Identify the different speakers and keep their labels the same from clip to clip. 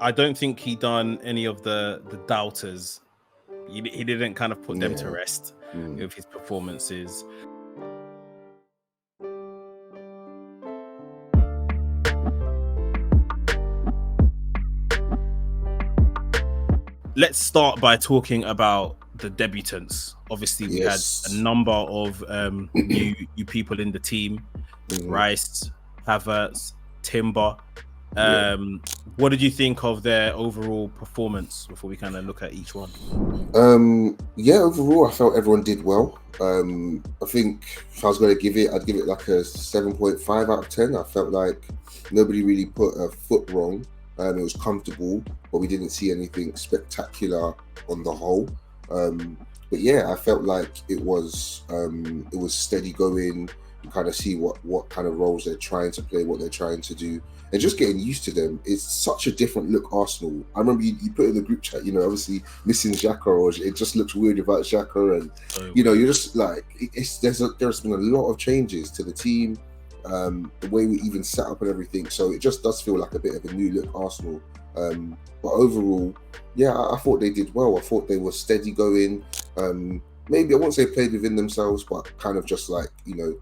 Speaker 1: I don't think he done any of the doubters. He didn't kind of put them to rest with his performances. Let's start by talking about the debutants. Obviously, we had a number of new people in the team. Rice, Havertz, Timber. What did you think of their overall performance before we kind of look at each one?
Speaker 2: Overall, I felt everyone did well. I think if I was going to give it, I'd give it like a 7.5 out of 10. I felt like nobody really put a foot wrong. It was comfortable, but we didn't see anything spectacular on the whole. But yeah, I felt like it was steady going. You kind of see what kind of roles they're trying to play, what they're trying to do, and just getting used to them. It's such a different look Arsenal. I remember you put in the group chat, obviously missing Xhaka, or it just looks weird without Xhaka, and you're just like, there's been a lot of changes to the team, the way we even set up and everything. So it just does feel like a bit of a new look Arsenal. But overall, yeah, I thought they did well. I thought they were steady going. Maybe I won't say played within themselves, but kind of just like,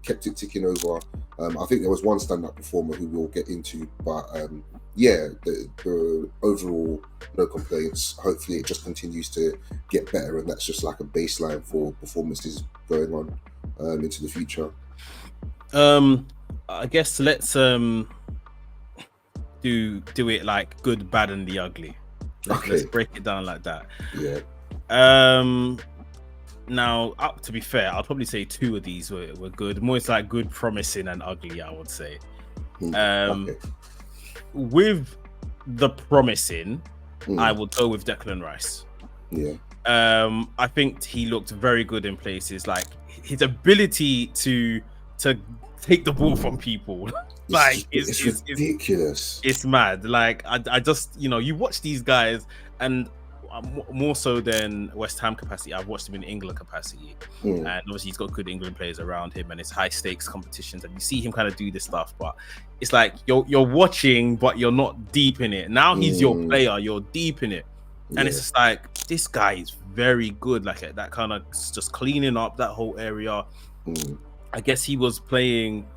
Speaker 2: kept it ticking over. I think there was one stand-up performer who we'll get into, but the overall, no complaints. Hopefully it just continues to get better, and that's just like a baseline for performances going on into the future.
Speaker 1: I guess let's do it like good, bad, and the ugly. Let's break it down like that.
Speaker 2: Yeah.
Speaker 1: Now, to be fair, I'll probably say two of these were good. More, it's like good, promising, and ugly, I would say. With the promising, I will go with Declan Rice.
Speaker 2: Yeah.
Speaker 1: I think he looked very good in places. Like his ability to take the ball from people, like it's
Speaker 2: ridiculous.
Speaker 1: It's mad. Like I just you watch these guys, and more so than West Ham capacity, I've watched him in England capacity, and obviously he's got good England players around him, and it's high stakes competitions, and you see him kind of do this stuff, but it's like you're watching, but you're not deep in it. Now he's your player, you're deep in it, and it's just like, this guy is very good, like that kind of just cleaning up that whole area. I guess he was playing.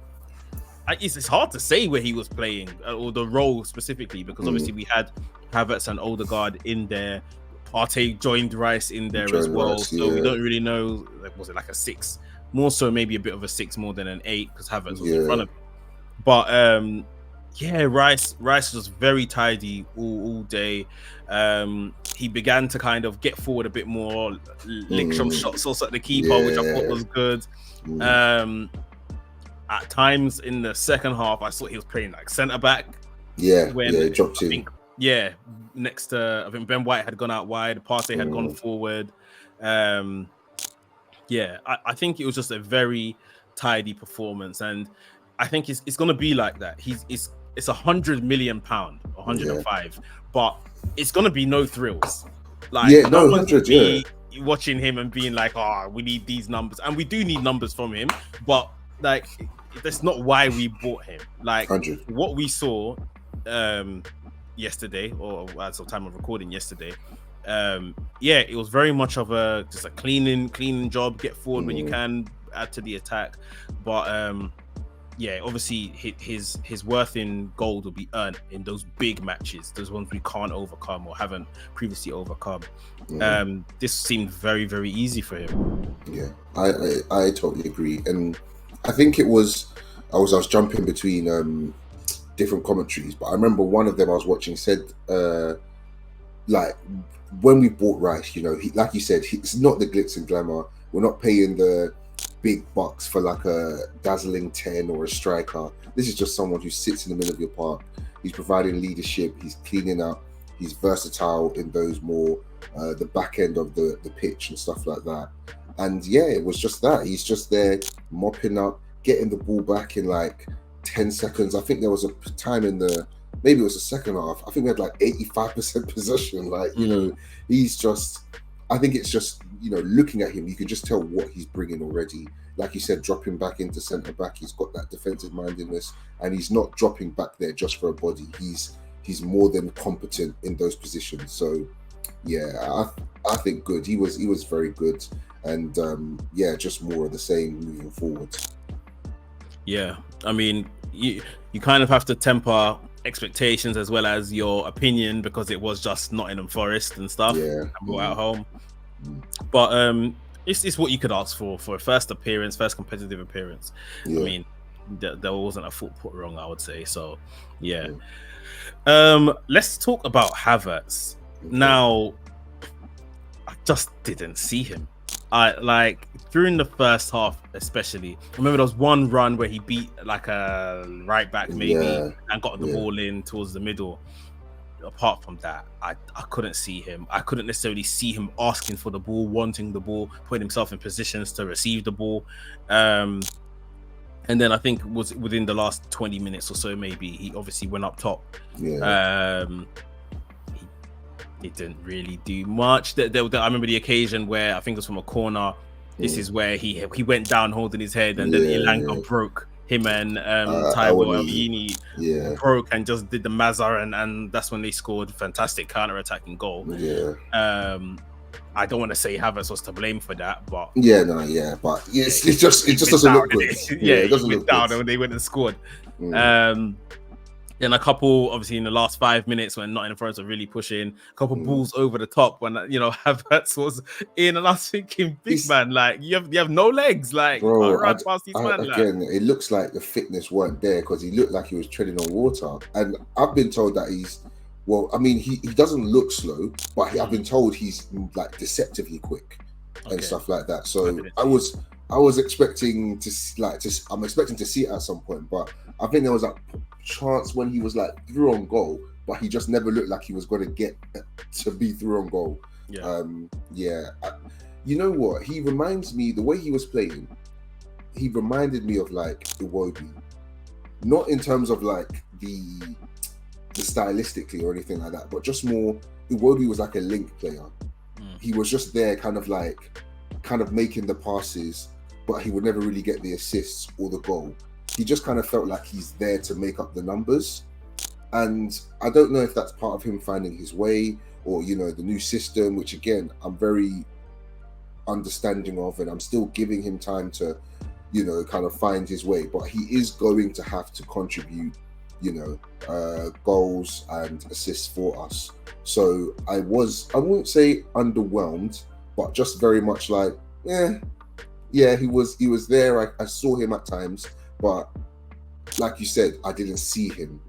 Speaker 1: It's hard to say where he was playing or the role specifically, because obviously we had Havertz and Odegaard in there. Partey joined Rice in there as well, so we don't really know. Like, was it like a 6? More so, maybe a bit of a 6 more than an 8, because Havertz was in front of him. But Rice was very tidy all day. He began to kind of get forward a bit more, lick some shots also at the keeper, which I thought was good. At times in the second half, I thought he was playing like centre back.
Speaker 2: When he dropped in.
Speaker 1: Next to, I think Ben White had gone out wide, Partey had gone forward. I think it was just a very tidy performance, and I think it's going to be like that. It's £100 million, 105, but it's going to be no thrills. Like, no 100, watching him and being like, we need these numbers, and we do need numbers from him, but like, that's not why we bought him. Like
Speaker 2: 100.
Speaker 1: What we saw yesterday, or as of time of recording yesterday, it was very much of just a cleaning job. Get forward when you can, add to the attack, but obviously his worth in gold will be earned in those big matches, those ones we can't overcome or haven't previously overcome. This seemed very, very easy for him.
Speaker 2: I totally agree, and I think I was jumping between different commentaries, but I remember one of them I was watching said, like, when we bought Rice, he, like you said, it's not the glitz and glamour. We're not paying the big bucks for like a dazzling 10 or a striker. This is just someone who sits in the middle of your park. He's providing leadership, he's cleaning up, he's versatile in those more the back end of the pitch and stuff like that. And it was just that. He's just there mopping up, getting the ball back in like 10 seconds. I think there was a time maybe it was the second half, I think we had like 85% possession. Like, he's just, I think it's just, looking at him, you can just tell what he's bringing already. Like you said, dropping back into centre back, he's got that defensive mindedness, and he's not dropping back there just for a body. He's he's more than competent in those positions. So yeah, I think good. He was very good, and yeah, just more of the same moving forward.
Speaker 1: Yeah, I mean, you kind of have to temper expectations as well as your opinion, because it was just Nottingham Forest and stuff.
Speaker 2: Yeah,
Speaker 1: At home. But it's what you could ask for a first competitive appearance. Yeah. I mean, there wasn't a foot put wrong, I would say. So yeah. Let's talk about Havertz. Okay. Now, I just didn't see him. During the first half, especially. I remember there was one run where he beat like a right back maybe and got the ball in towards the middle. Apart from that, I couldn't see him. I couldn't necessarily see him asking for the ball, wanting the ball, putting himself in positions to receive the ball. And then I think it was within the last 20 minutes or so, maybe he obviously went up top. Yeah. He didn't really do much. I remember the occasion where I think it was from a corner. This is where he went down holding his head, and then Ilanga broke him, and Taiwo Avini broke and just did the Mazar, and that's when they scored a fantastic counter-attacking goal. Yeah. I don't want to say Havertz was to blame for that, but
Speaker 2: but it just doesn't look good.
Speaker 1: It doesn't look down good when they went and scored. Then a couple, obviously, in the last 5 minutes when Nottingham Forest were really pushing, a couple balls over the top when Havertz was in, and I was thinking, man, like you have no legs, like
Speaker 2: bro. Past these man, again, it looks like the fitness weren't there, because he looked like he was treading on water. And I've been told that he doesn't look slow, but I've been told he's like deceptively quick and stuff like that. So I was expecting I'm expecting to see it at some point, but I think there was a chance when he was like through on goal, but he just never looked like he was going to get to be through on goal. You know what? He reminds me, the way he was playing, he reminded me of like Iwobi, not in terms of like the stylistically or anything like that, but just more. Iwobi was like a link player. He was just there, kind of making the passes, but he would never really get the assists or the goal. He just kind of felt like he's there to make up the numbers. And I don't know if that's part of him finding his way, or, the new system, which again, I'm very understanding of, and I'm still giving him time to, kind of find his way. But he is going to have to contribute, goals and assists for us. So I won't say underwhelmed, but just very much like, he was there. I saw him at times, but like you said, I didn't see him.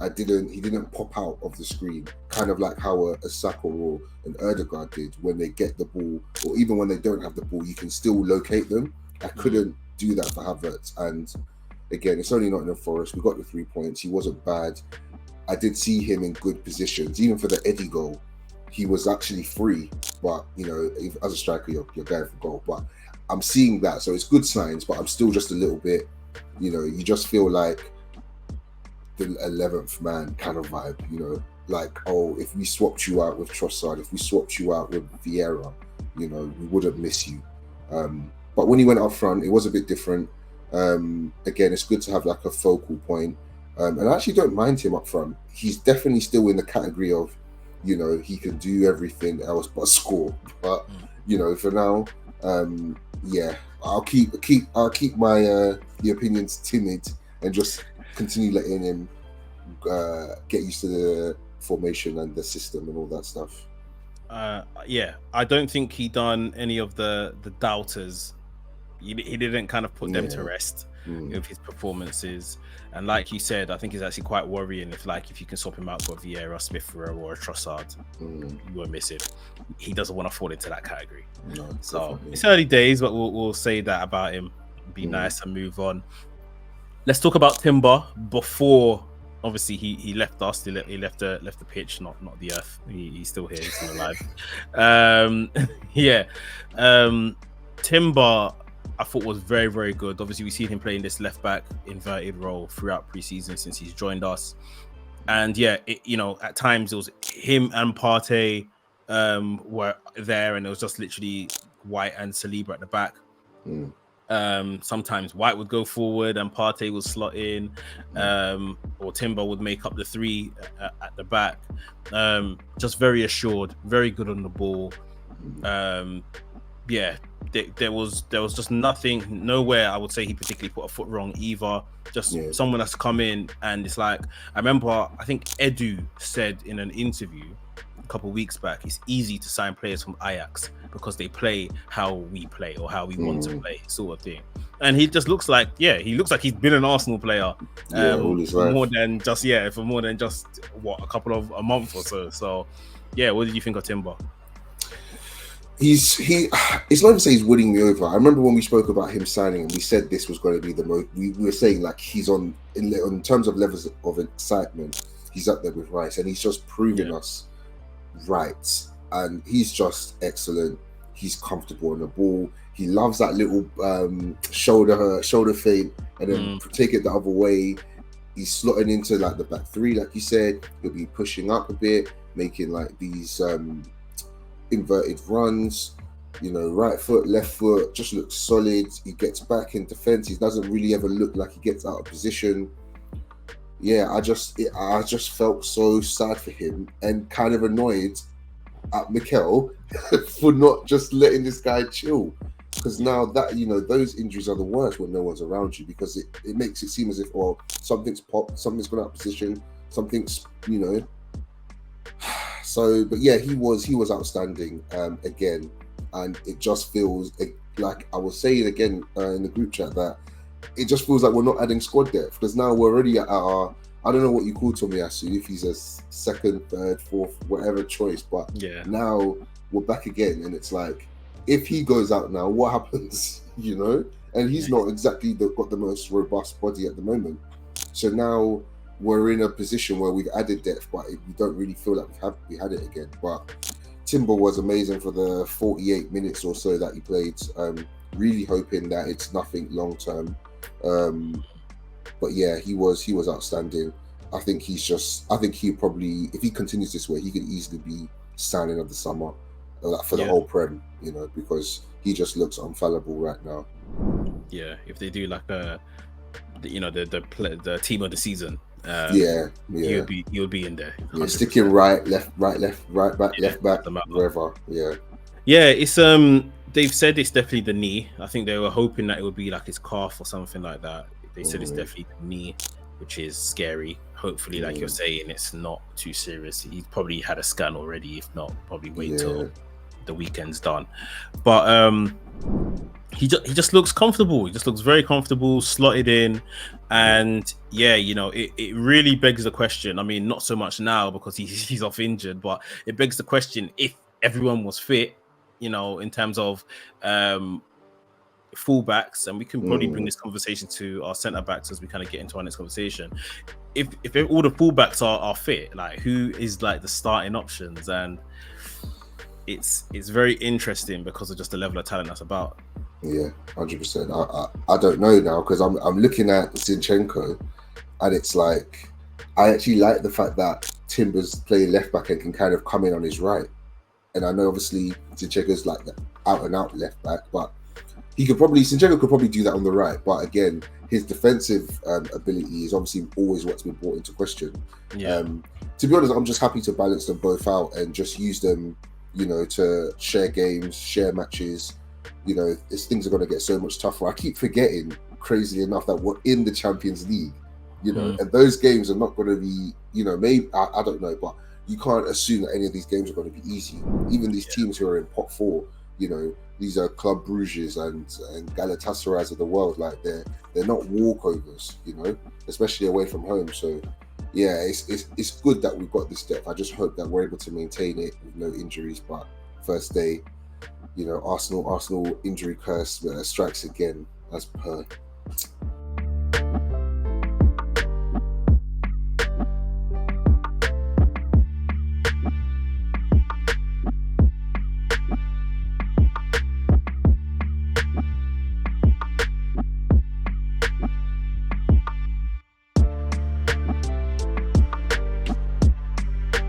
Speaker 2: He didn't pop out of the screen, kind of like how a Saka or an Erdegaard did when they get the ball, or even when they don't have the ball, you can still locate them. I couldn't do that for Havertz. And again, it's only Nottingham Forest. We got the 3 points. He wasn't bad. I did see him in good positions. Even for the Eddie goal, he was actually free. But, as a striker, you're going for goal. But I'm seeing that. So it's good signs, but I'm still just a little bit, you just feel like the 11th man kind of vibe, like, oh, if we swapped you out with Trossard, if we swapped you out with Vieira, we wouldn't miss you. But when he went up front, it was a bit different. Again, it's good to have like a focal point. And I actually don't mind him up front. He's definitely still in the category of, he can do everything else but score. But, for now, I'll keep my the opinions timid and just continue letting him get used to the formation and the system and all that stuff.
Speaker 1: I don't think he done any of the doubters. He didn't kind of put them to rest with his performances. And like you said, I think it's actually quite worrying if you can swap him out for Vieira, Smith Rowe, or a Trossard, you won't miss it. He doesn't want to fall into that category. No, so definitely. It's early days, but we'll say that about him. Be nice and move on. Let's talk about Timber before. Obviously, he left us. He left the pitch, not the earth. He's still here. He's still alive. Timber, I thought was very, very good. Obviously, we've seen him playing this left back inverted role throughout preseason since he's joined us. And at times it was him and Partey were there, and it was just literally White and Saliba at the back. Sometimes White would go forward and Partey would slot in, or Timber would make up the three at the back. Just very assured, very good on the ball. There was just nothing, nowhere I would say he particularly put a foot wrong either. Just someone that's come in, and it's like, I remember, I think Edu said in an interview a couple of weeks back, it's easy to sign players from Ajax because they play how we play or how we want to play, sort of thing. And he just looks like, he's been an Arsenal player
Speaker 2: all his life.
Speaker 1: for more than just a couple of a month or so. So what did you think of Timber?
Speaker 2: It's not even say he's winning me over. I remember when we spoke about him signing, and we said this was going to be the most. We were saying like he's in terms of levels of excitement, he's up there with Rice, and he's just proving us right. And he's just excellent. He's comfortable on the ball. He loves that little shoulder feint, and then take it the other way. He's slotting into like the back three, like you said. He'll be pushing up a bit, making like these inverted runs, right foot, left foot, just looks solid. He gets back in defense. He doesn't really ever look like he gets out of position. I just felt so sad for him and kind of annoyed at Mikel for not just letting this guy chill. Because now that, those injuries are the worst when no one's around you, because it makes it seem as if, something's popped, something's gone out of position, something's, So, but he was outstanding again, and it just feels like I was saying again in the group chat that it just feels like we're not adding squad depth, because now we're already at our, I don't know what you call Tomiyasu, if he's a second, third, fourth, whatever choice, but now we're back again, and it's like, if he goes out now, what happens? And he's not exactly got the most robust body at the moment, so now we're in a position where we've added depth, but we don't really feel like we had it again. But Timber was amazing for the 48 minutes or so that he played. Really hoping that it's nothing long term. But he was outstanding. I think he probably, if he continues this way, he could easily be signing of the summer for the whole Prem. Because he just looks unfallible right now.
Speaker 1: Yeah, if they do like the team of the season. He'll be in there.
Speaker 2: Sticking right back, left back, wherever.
Speaker 1: It's they've said it's definitely the knee. I think they were hoping that it would be like his calf or something like that. They said it's definitely the knee, which is scary. Hopefully, like you're saying, it's not too serious. He probably had a scan already. If not, probably wait till the weekend's done. But he just looks comfortable. He just looks very comfortable, slotted in, and it really begs the question. I mean, not so much now because he's off injured, but it begs the question: if everyone was fit, in terms of fullbacks, and we can probably bring this conversation to our centre backs as we kind of get into our next conversation. If all the fullbacks are fit, like who is like the starting options? And it's very interesting because of just the level of talent that's about.
Speaker 2: 100%. I don't know now, because I'm looking at Zinchenko, and it's like, I actually like the fact that Timber's playing left back and can kind of come in on his right. And I know obviously Zinchenko's like the out and out left back, but Zinchenko could probably do that on the right. But again, his defensive ability is obviously always what's been brought into question. To be honest, I'm just happy to balance them both out and just use them, to share games, share matches. Things are going to get so much tougher. I keep forgetting, crazily enough, that we're in the Champions League, and those games are not going to be, maybe, I don't know, but you can't assume that any of these games are going to be easy. Even these teams who are in pot 4, these are Club Bruges and Galatasaray's of the world. Like they're not walkovers, especially away from home. So it's good that we've got this depth. I just hope that we're able to maintain it with no injuries. But first day, Arsenal injury curse strikes again as per.